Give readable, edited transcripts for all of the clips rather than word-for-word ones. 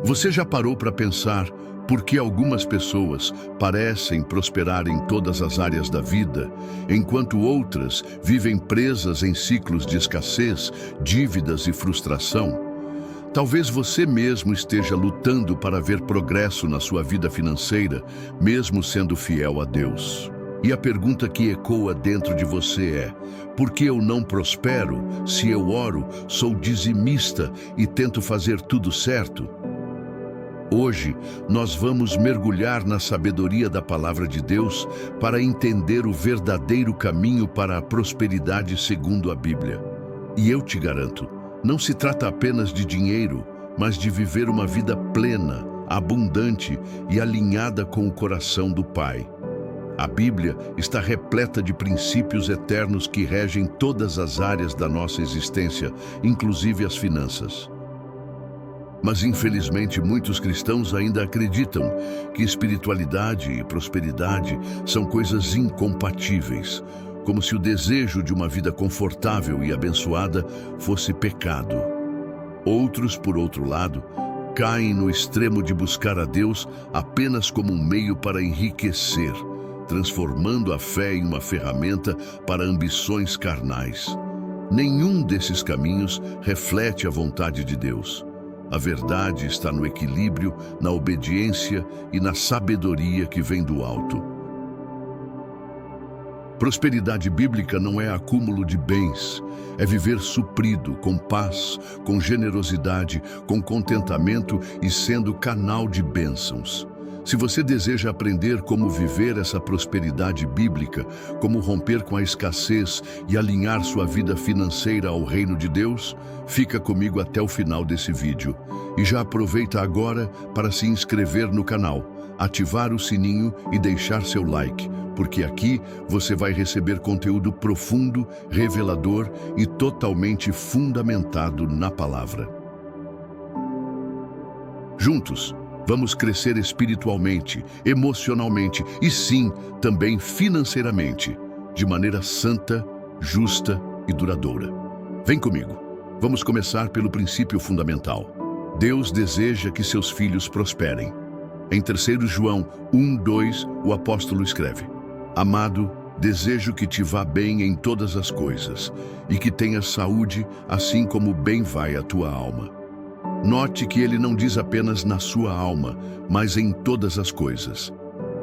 Você já parou para pensar por que algumas pessoas parecem prosperar em todas as áreas da vida, enquanto outras vivem presas em ciclos de escassez, dívidas e frustração? Talvez você mesmo esteja lutando para ver progresso na sua vida financeira, mesmo sendo fiel a Deus. E a pergunta que ecoa dentro de você é: por que eu não prospero se eu oro, sou dizimista e tento fazer tudo certo? Hoje, nós vamos mergulhar na sabedoria da Palavra de Deus para entender o verdadeiro caminho para a prosperidade segundo a Bíblia. E eu te garanto, não se trata apenas de dinheiro, mas de viver uma vida plena, abundante e alinhada com o coração do Pai. A Bíblia está repleta de princípios eternos que regem todas as áreas da nossa existência, inclusive as finanças. Mas, infelizmente, muitos cristãos ainda acreditam que espiritualidade e prosperidade são coisas incompatíveis, como se o desejo de uma vida confortável e abençoada fosse pecado. Outros, por outro lado, caem no extremo de buscar a Deus apenas como um meio para enriquecer, transformando a fé em uma ferramenta para ambições carnais. Nenhum desses caminhos reflete a vontade de Deus. A verdade está no equilíbrio, na obediência e na sabedoria que vem do alto. Prosperidade bíblica não é acúmulo de bens, é viver suprido, com paz, com generosidade, com contentamento e sendo canal de bênçãos. Se você deseja aprender como viver essa prosperidade bíblica, como romper com a escassez e alinhar sua vida financeira ao reino de Deus, fica comigo até o final desse vídeo. E já aproveita agora para se inscrever no canal, ativar o sininho e deixar seu like, porque aqui você vai receber conteúdo profundo, revelador e totalmente fundamentado na palavra. Juntos, vamos crescer espiritualmente, emocionalmente e sim, também financeiramente, de maneira santa, justa e duradoura. Vem comigo. Vamos começar pelo princípio fundamental. Deus deseja que seus filhos prosperem. Em 3 João 1:2, o apóstolo escreve: Amado, desejo que te vá bem em todas as coisas e que tenhas saúde, assim como bem vai a tua alma. Note que ele não diz apenas na sua alma, mas em todas as coisas.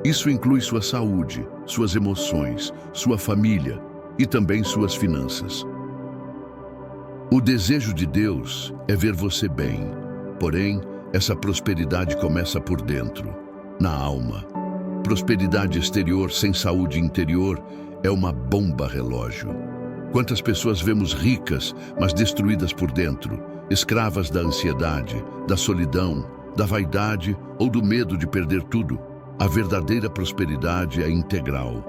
Isso inclui sua saúde, suas emoções, sua família e também suas finanças. O desejo de Deus é ver você bem, porém, essa prosperidade começa por dentro, na alma. Prosperidade exterior sem saúde interior é uma bomba relógio. Quantas pessoas vemos ricas, mas destruídas por dentro, escravas da ansiedade, da solidão, da vaidade ou do medo de perder tudo? A verdadeira prosperidade é integral.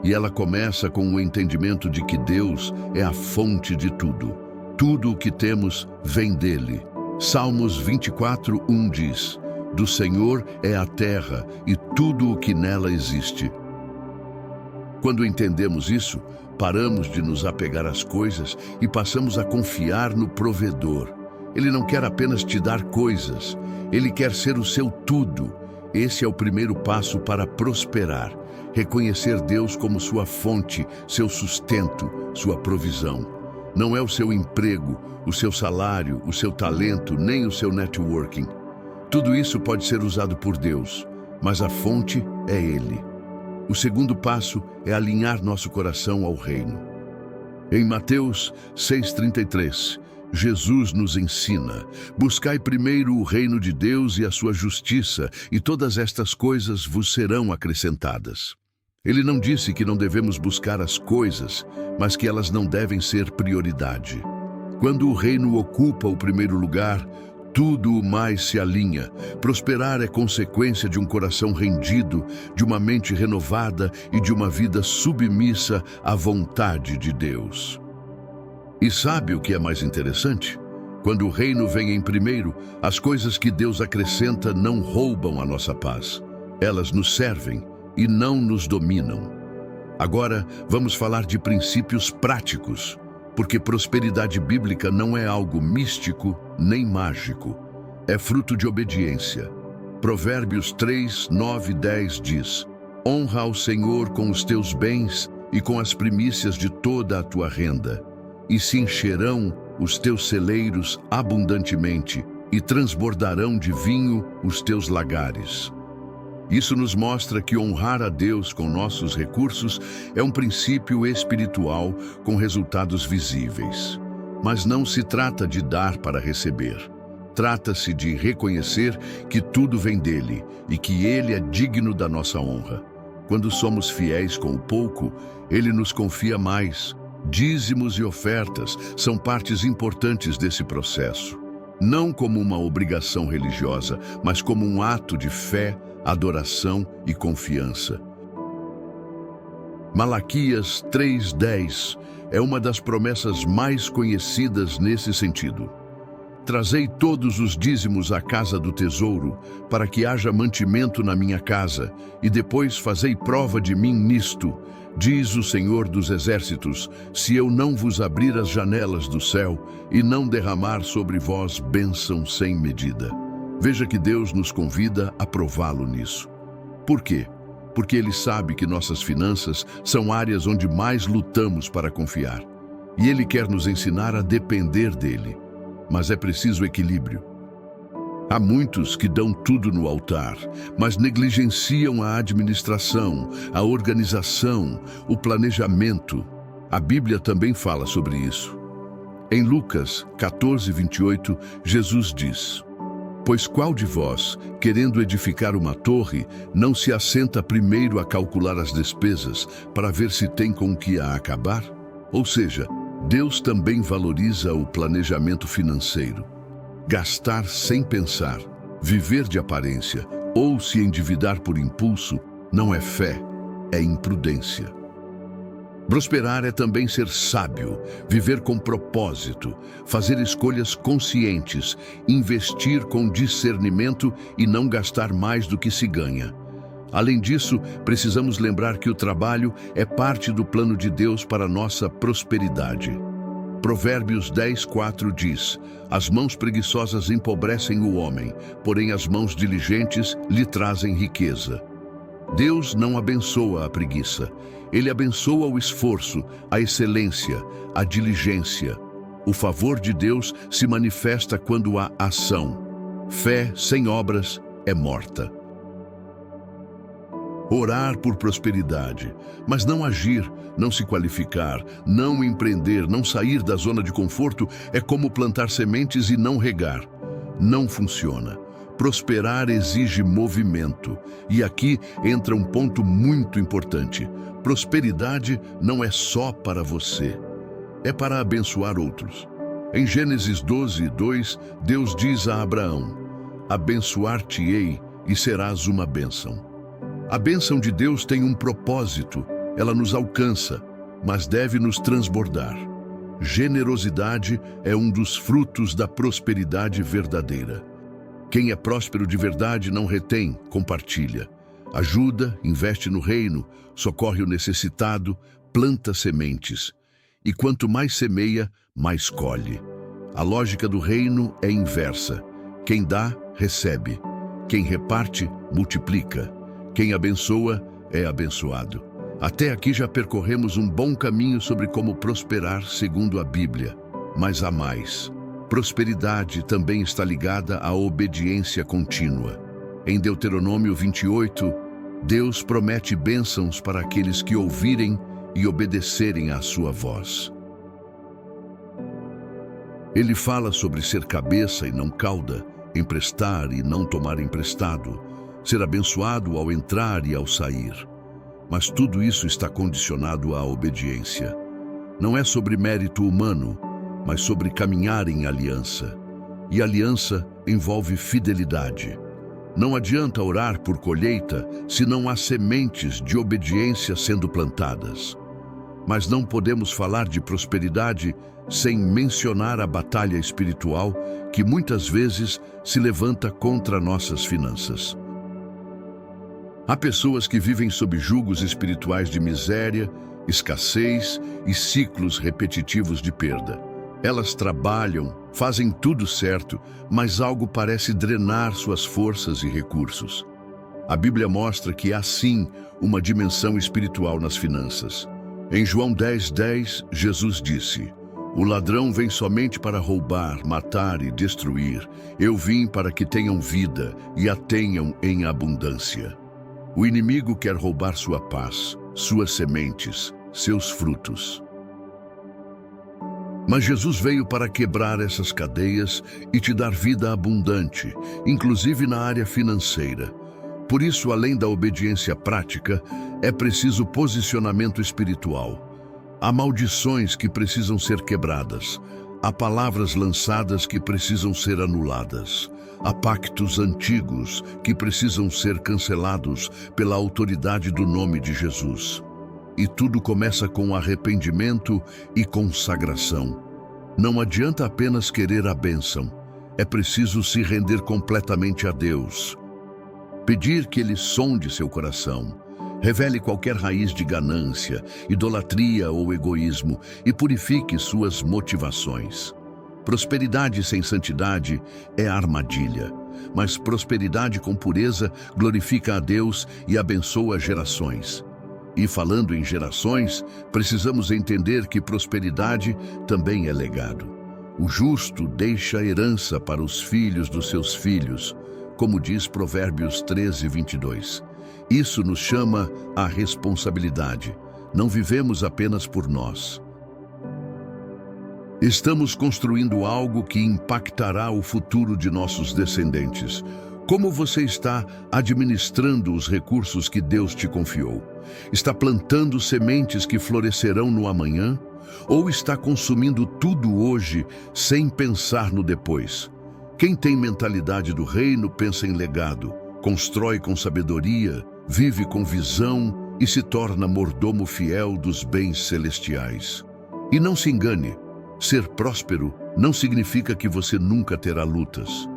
E ela começa com o entendimento de que Deus é a fonte de tudo. Tudo o que temos vem dele. Salmos 24:1 diz: Do Senhor é a terra e tudo o que nela existe. Quando entendemos isso, paramos de nos apegar às coisas e passamos a confiar no provedor. Ele não quer apenas te dar coisas, ele quer ser o seu tudo. Esse é o primeiro passo para prosperar. Reconhecer Deus como sua fonte, seu sustento, sua provisão. Não é o seu emprego, o seu salário, o seu talento, nem o seu networking. Tudo isso pode ser usado por Deus, mas a fonte é Ele. O segundo passo é alinhar nosso coração ao reino. Em Mateus 6:33, Jesus nos ensina: buscai primeiro o reino de Deus e a sua justiça, e todas estas coisas vos serão acrescentadas. Ele não disse que não devemos buscar as coisas, mas que elas não devem ser prioridade. Quando o reino ocupa o primeiro lugar, tudo o mais se alinha. Prosperar é consequência de um coração rendido, de uma mente renovada e de uma vida submissa à vontade de Deus. E sabe o que é mais interessante? Quando o reino vem em primeiro, as coisas que Deus acrescenta não roubam a nossa paz. Elas nos servem e não nos dominam. Agora, vamos falar de princípios práticos, porque prosperidade bíblica não é algo místico nem mágico. é fruto de obediência. Provérbios 3, 9 e 10 diz: honra ao Senhor com os teus bens e com as primícias de toda a tua renda, e se encherão os teus celeiros abundantemente, e transbordarão de vinho os teus lagares. Isso nos mostra que honrar a Deus com nossos recursos é um princípio espiritual com resultados visíveis. Mas não se trata de dar para receber. Trata-se de reconhecer que tudo vem dele e que ele é digno da nossa honra. Quando somos fiéis com o pouco, ele nos confia mais. Dízimos e ofertas são partes importantes desse processo. Não como uma obrigação religiosa, mas como um ato de fé, adoração e confiança. Malaquias 3:10 é uma das promessas mais conhecidas nesse sentido. Trazei todos os dízimos à casa do tesouro, para que haja mantimento na minha casa, e depois fazei prova de mim nisto, diz o Senhor dos Exércitos, se eu não vos abrir as janelas do céu e não derramar sobre vós bênção sem medida. Veja que Deus nos convida a prová-lo nisso. Por quê? Porque Ele sabe que nossas finanças são áreas onde mais lutamos para confiar. E Ele quer nos ensinar a depender dEle. Mas é preciso equilíbrio. Há muitos que dão tudo no altar, mas negligenciam a administração, a organização, o planejamento. A Bíblia também fala sobre isso. Em Lucas 14:28, Jesus diz: pois qual de vós, querendo edificar uma torre, não se assenta primeiro a calcular as despesas para ver se tem com o que a acabar? Ou seja, Deus também valoriza o planejamento financeiro. Gastar sem pensar, viver de aparência ou se endividar por impulso não é fé, é imprudência. Prosperar é também ser sábio, viver com propósito, fazer escolhas conscientes, investir com discernimento e não gastar mais do que se ganha. Além disso, precisamos lembrar que o trabalho é parte do plano de Deus para nossa prosperidade. Provérbios 10:4 diz: as mãos preguiçosas empobrecem o homem, porém as mãos diligentes lhe trazem riqueza. Deus não abençoa a preguiça. Ele abençoa o esforço, a excelência, a diligência. O favor de Deus se manifesta quando há ação. Fé sem obras é morta. Orar por prosperidade, mas não agir, não se qualificar, não empreender, não sair da zona de conforto é como plantar sementes e não regar. Não funciona. Prosperar exige movimento. E aqui entra um ponto muito importante. Prosperidade não é só para você, é para abençoar outros. Em Gênesis 12:2, Deus diz a Abraão: abençoar-te-ei e serás uma bênção. A bênção de Deus tem um propósito, ela nos alcança, mas deve nos transbordar. Generosidade é um dos frutos da prosperidade verdadeira. Quem é próspero de verdade não retém, compartilha. Ajuda, investe no reino, socorre o necessitado, planta sementes. E quanto mais semeia, mais colhe. A lógica do reino é inversa. Quem dá, recebe. Quem reparte, multiplica. Quem abençoa, é abençoado. Até aqui já percorremos um bom caminho sobre como prosperar segundo a Bíblia. Mas há mais. Prosperidade também está ligada à obediência contínua. Em Deuteronômio 28, Deus promete bênçãos para aqueles que ouvirem e obedecerem à sua voz. Ele fala sobre ser cabeça e não cauda, emprestar e não tomar emprestado, ser abençoado ao entrar e ao sair. Mas tudo isso está condicionado à obediência. Não é sobre mérito humano, mas sobre caminhar em aliança. E aliança envolve fidelidade. Não adianta orar por colheita se não há sementes de obediência sendo plantadas. Mas não podemos falar de prosperidade sem mencionar a batalha espiritual que muitas vezes se levanta contra nossas finanças. Há pessoas que vivem sob jugos espirituais de miséria, escassez e ciclos repetitivos de perda. Elas trabalham, fazem tudo certo, mas algo parece drenar suas forças e recursos. A Bíblia mostra que há sim uma dimensão espiritual nas finanças. Em João 10:10, Jesus disse: "O ladrão vem somente para roubar, matar e destruir. Eu vim para que tenham vida e a tenham em abundância." O inimigo quer roubar sua paz, suas sementes, seus frutos. Mas Jesus veio para quebrar essas cadeias e te dar vida abundante, inclusive na área financeira. Por isso, além da obediência prática, é preciso posicionamento espiritual. Há maldições que precisam ser quebradas. Há palavras lançadas que precisam ser anuladas. Há pactos antigos que precisam ser cancelados pela autoridade do nome de Jesus. E tudo começa com arrependimento e consagração. Não adianta apenas querer a bênção. É preciso se render completamente a Deus. Pedir que Ele sonde seu coração, revele qualquer raiz de ganância, idolatria ou egoísmo e purifique suas motivações. Prosperidade sem santidade é armadilha, mas prosperidade com pureza glorifica a Deus e abençoa gerações. E falando em gerações, precisamos entender que prosperidade também é legado. O justo deixa herança para os filhos dos seus filhos, como diz Provérbios 13:22. Isso nos chama à responsabilidade. Não vivemos apenas por nós. Estamos construindo algo que impactará o futuro de nossos descendentes. Como você está administrando os recursos que Deus te confiou? Está plantando sementes que florescerão no amanhã? Ou está consumindo tudo hoje sem pensar no depois? Quem tem mentalidade do reino pensa em legado, constrói com sabedoria, vive com visão e se torna mordomo fiel dos bens celestiais. E não se engane, ser próspero não significa que você nunca terá lutas.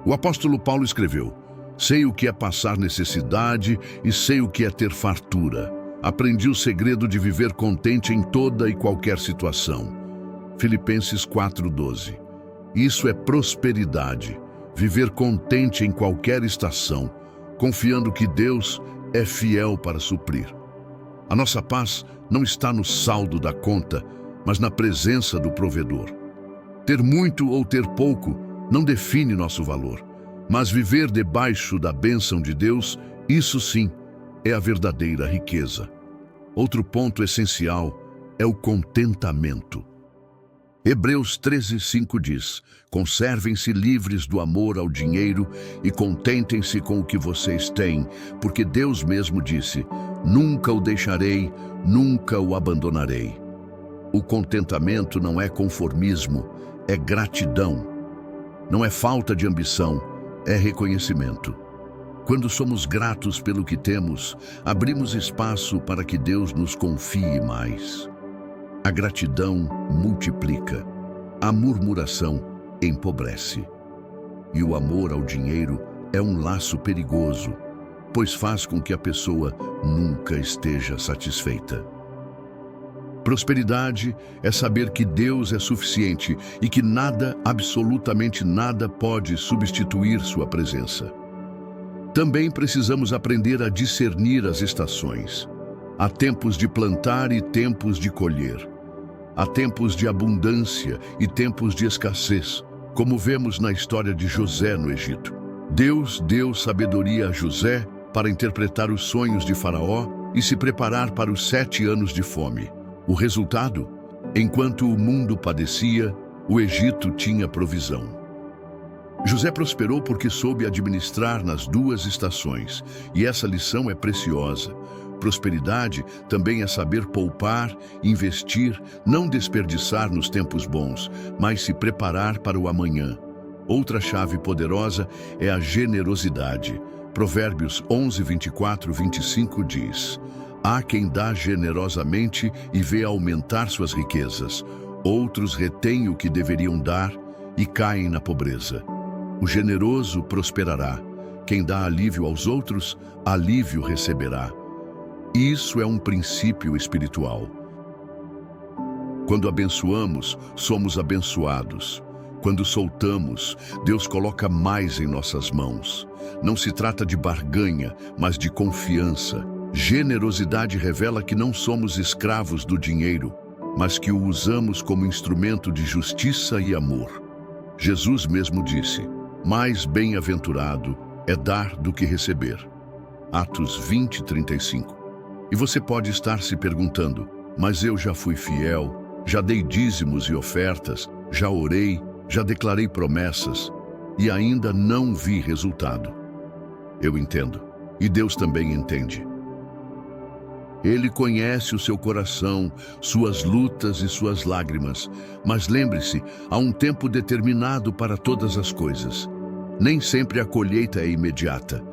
O apóstolo Paulo escreveu: "Sei o que é passar necessidade e sei o que é ter fartura. Aprendi o segredo de viver contente em toda e qualquer situação." Filipenses 4:12. Isso é prosperidade, viver contente em qualquer estação, confiando que Deus é fiel para suprir. A nossa paz não está no saldo da conta, mas na presença do provedor. Ter muito ou ter pouco não define nosso valor, mas viver debaixo da bênção de Deus, isso sim, é a verdadeira riqueza. Outro ponto essencial é o contentamento. Hebreus 13:5 diz: "Conservem-se livres do amor ao dinheiro e contentem-se com o que vocês têm, porque Deus mesmo disse: nunca o deixarei, nunca o abandonarei." O contentamento não é conformismo, é gratidão. Não é falta de ambição, é reconhecimento. Quando somos gratos pelo que temos, abrimos espaço para que Deus nos confie mais. A gratidão multiplica, a murmuração empobrece. E o amor ao dinheiro é um laço perigoso, pois faz com que a pessoa nunca esteja satisfeita. Prosperidade é saber que Deus é suficiente e que nada, absolutamente nada, pode substituir sua presença. Também precisamos aprender a discernir as estações. Há tempos de plantar e tempos de colher. Há tempos de abundância e tempos de escassez, como vemos na história de José no Egito. Deus deu sabedoria a José para interpretar os sonhos de Faraó e se preparar para os 7 anos de fome. O resultado? Enquanto o mundo padecia, o Egito tinha provisão. José prosperou porque soube administrar nas 2 estações, e essa lição é preciosa. Prosperidade também é saber poupar, investir, não desperdiçar nos tempos bons, mas se preparar para o amanhã. Outra chave poderosa é a generosidade. Provérbios 11:24-25 diz: "Há quem dá generosamente e vê aumentar suas riquezas. Outros retêm o que deveriam dar e caem na pobreza. O generoso prosperará. Quem dá alívio aos outros, alívio receberá." Isso é um princípio espiritual. Quando abençoamos, somos abençoados. Quando soltamos, Deus coloca mais em nossas mãos. Não se trata de barganha, mas de confiança. Generosidade revela que não somos escravos do dinheiro, mas que o usamos como instrumento de justiça e amor. Jesus mesmo disse: mais bem-aventurado é dar do que receber. Atos 20:35. E você pode estar se perguntando: mas eu já fui fiel, já dei dízimos e ofertas, já orei, já declarei promessas e ainda não vi resultado. Eu entendo, e Deus também entende. Ele conhece o seu coração, suas lutas e suas lágrimas, mas lembre-se, há um tempo determinado para todas as coisas. Nem sempre a colheita é imediata.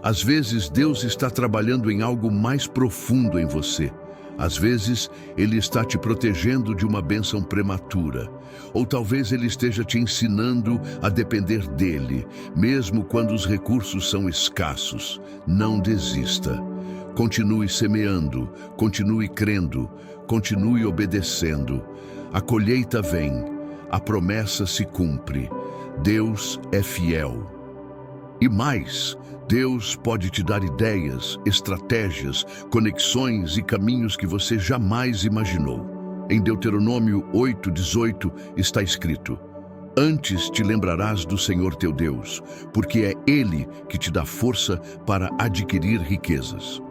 Às vezes, Deus está trabalhando em algo mais profundo em você. Às vezes, Ele está te protegendo de uma bênção prematura. Ou talvez Ele esteja te ensinando a depender dEle, mesmo quando os recursos são escassos. Não desista. Continue semeando, continue crendo, continue obedecendo. A colheita vem, a promessa se cumpre. Deus é fiel. E mais, Deus pode te dar ideias, estratégias, conexões e caminhos que você jamais imaginou. Em Deuteronômio 8:18 está escrito: antes te lembrarás do Senhor teu Deus, porque é Ele que te dá força para adquirir riquezas.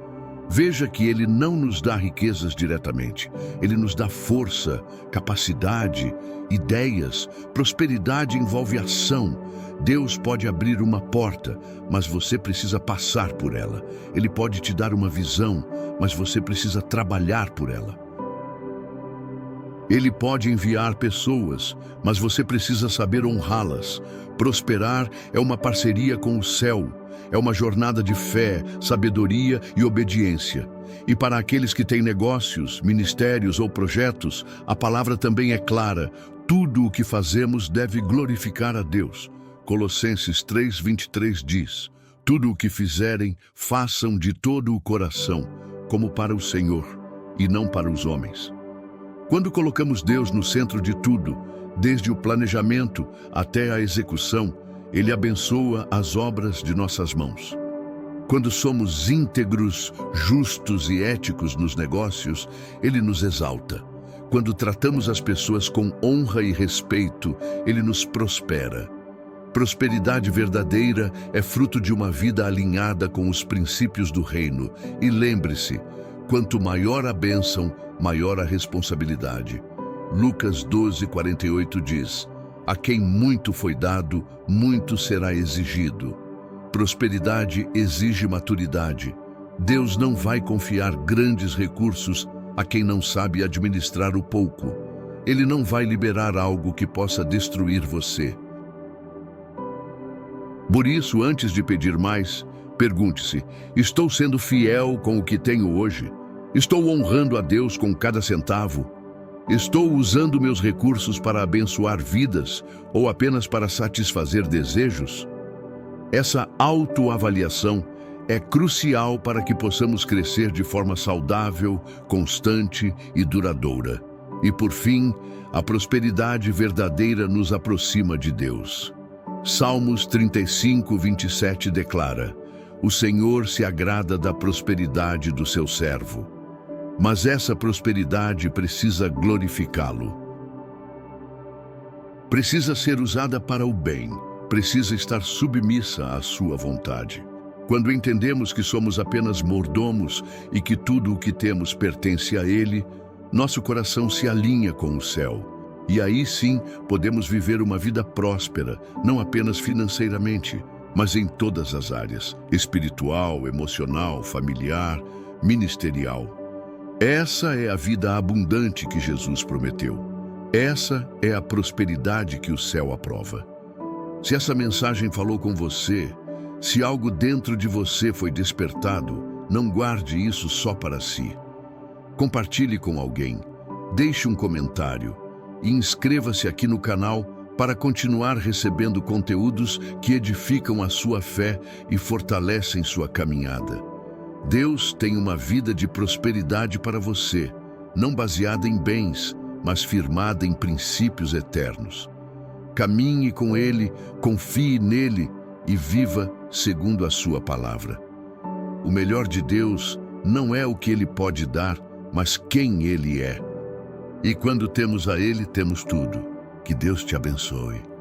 Veja que Ele não nos dá riquezas diretamente. Ele nos dá força, capacidade, ideias. Prosperidade envolve ação. Deus pode abrir uma porta, mas você precisa passar por ela. Ele pode te dar uma visão, mas você precisa trabalhar por ela. Ele pode enviar pessoas, mas você precisa saber honrá-las. Prosperar é uma parceria com o céu. É uma jornada de fé, sabedoria e obediência. E para aqueles que têm negócios, ministérios ou projetos, a palavra também é clara: tudo o que fazemos deve glorificar a Deus. Colossenses 3:23 diz: tudo o que fizerem, façam de todo o coração, como para o Senhor, e não para os homens. Quando colocamos Deus no centro de tudo, desde o planejamento até a execução, Ele abençoa as obras de nossas mãos. Quando somos íntegros, justos e éticos nos negócios, Ele nos exalta. Quando tratamos as pessoas com honra e respeito, Ele nos prospera. Prosperidade verdadeira é fruto de uma vida alinhada com os princípios do reino. E lembre-se, quanto maior a bênção, maior a responsabilidade. Lucas 12:48 diz: a quem muito foi dado, muito será exigido. Prosperidade exige maturidade. Deus não vai confiar grandes recursos a quem não sabe administrar o pouco. Ele não vai liberar algo que possa destruir você. Por isso, antes de pedir mais, pergunte-se: estou sendo fiel com o que tenho hoje? Estou honrando a Deus com cada centavo? Estou usando meus recursos para abençoar vidas ou apenas para satisfazer desejos? Essa autoavaliação é crucial para que possamos crescer de forma saudável, constante e duradoura. E por fim, a prosperidade verdadeira nos aproxima de Deus. Salmos 35:27 declara: o Senhor se agrada da prosperidade do seu servo. Mas essa prosperidade precisa glorificá-lo. Precisa ser usada para o bem, precisa estar submissa à sua vontade. Quando entendemos que somos apenas mordomos e que tudo o que temos pertence a Ele, nosso coração se alinha com o céu. E aí sim podemos viver uma vida próspera, não apenas financeiramente, mas em todas as áreas: espiritual, emocional, familiar, ministerial. Essa é a vida abundante que Jesus prometeu. Essa é a prosperidade que o céu aprova. Se essa mensagem falou com você, se algo dentro de você foi despertado, não guarde isso só para si. Compartilhe com alguém, deixe um comentário e inscreva-se aqui no canal para continuar recebendo conteúdos que edificam a sua fé e fortalecem sua caminhada. Deus tem uma vida de prosperidade para você, não baseada em bens, mas firmada em princípios eternos. Caminhe com Ele, confie nele e viva segundo a sua palavra. O melhor de Deus não é o que Ele pode dar, mas quem Ele é. E quando temos a Ele, temos tudo. Que Deus te abençoe.